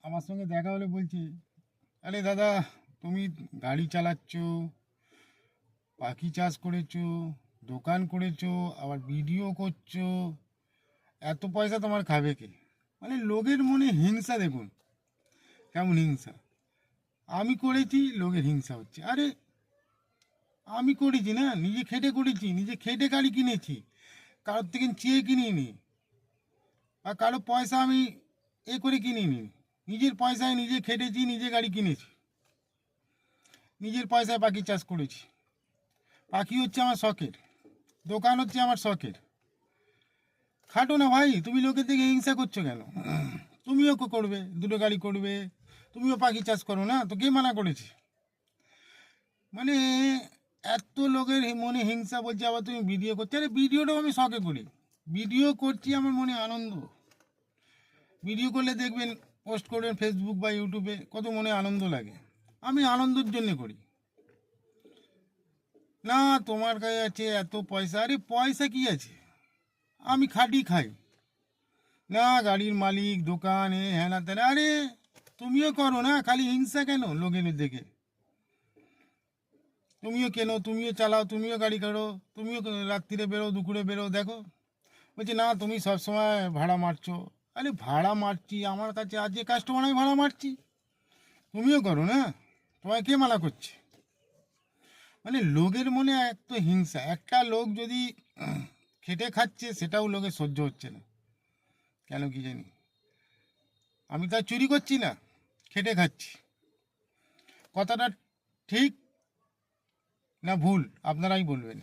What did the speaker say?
আমার সঙ্গে দেখা হলে বলছে, আরে দাদা, তুমি গাড়ি চালাচ্ছ, পাখি চাষ করেছো, দোকান করেছো, আবার ভিডিও করছো, এত পয়সা তোমার খাবে কে? মানে লোকের মনে হিংসা দেখুন, কেমন হিংসা। আমি করেছি, লোকের হিংসা হচ্ছে। আরে আমি করেছি না, নিজে খেটে করেছি, নিজে খেটে গাড়ি কিনেছি, কারোর থেকে চেয়ে কিনিনি, আর কারো পয়সা আমি করে কিনিনি। নিজের পয়সায় নিজে খেটেছি, নিজে গাড়ি কিনেছি, নিজের পয়সায় পাখি চাষ করেছি। পাখি হচ্ছে আমার শখের, দোকান হচ্ছে আমার শখের। খাটো না ভাই, তুমি লোকের থেকে হিংসা করছো কেন? তুমিও করবে, দুটো গাড়ি করবে, তুমিও পাখি চাষ করো না, তো কে মানা করেছে? মানে এত লোকের মনে হিংসা, বলছে আবার তুমি ভিডিও করছো। আরে ভিডিওটাও আমি শখে করি, ভিডিও করছি আমার মনে আনন্দ। ভিডিও করলে দেখবেন, পোস্ট করবেন ফেসবুক বা ইউটিউবে, কত মনে আনন্দ লাগে। আমি আনন্দের জন্য করি না। তোমার কাছে আছে এত পয়সা, আরে পয়সা কি আছে, আমি খাটি খাই না, গাড়ির মালিক, দোকান, হ্যাঁ না তেনা। আরে তুমিও করো না, খালি হিংসা কেন লোকের দেখে? তুমিও কেনো, তুমিও চালাও, তুমিও গাড়ি করো, তুমিও রাত্রিরে বেরো, দুপুরে বেরো, দেখো। বলছি না, তুমি সবসময় ভাড়া মারছো। আরে ভাড়া মারছি, আমার কাছে আজ যে কাস্টমার আমি ভাড়া মারছি, তুমিও করো না, তোমায় কে মানা করছে? মানে লোকের মনে এত হিংসা। একটা লোক যদি খেটে খাচ্ছে, সেটাও লোকের সহ্য হচ্ছে না, কেন কি জানি। আমি তো আর চুরি করছি না, খেটে খাচ্ছি। কথাটা ঠিক না ভুল, আপনারাই বলবেন।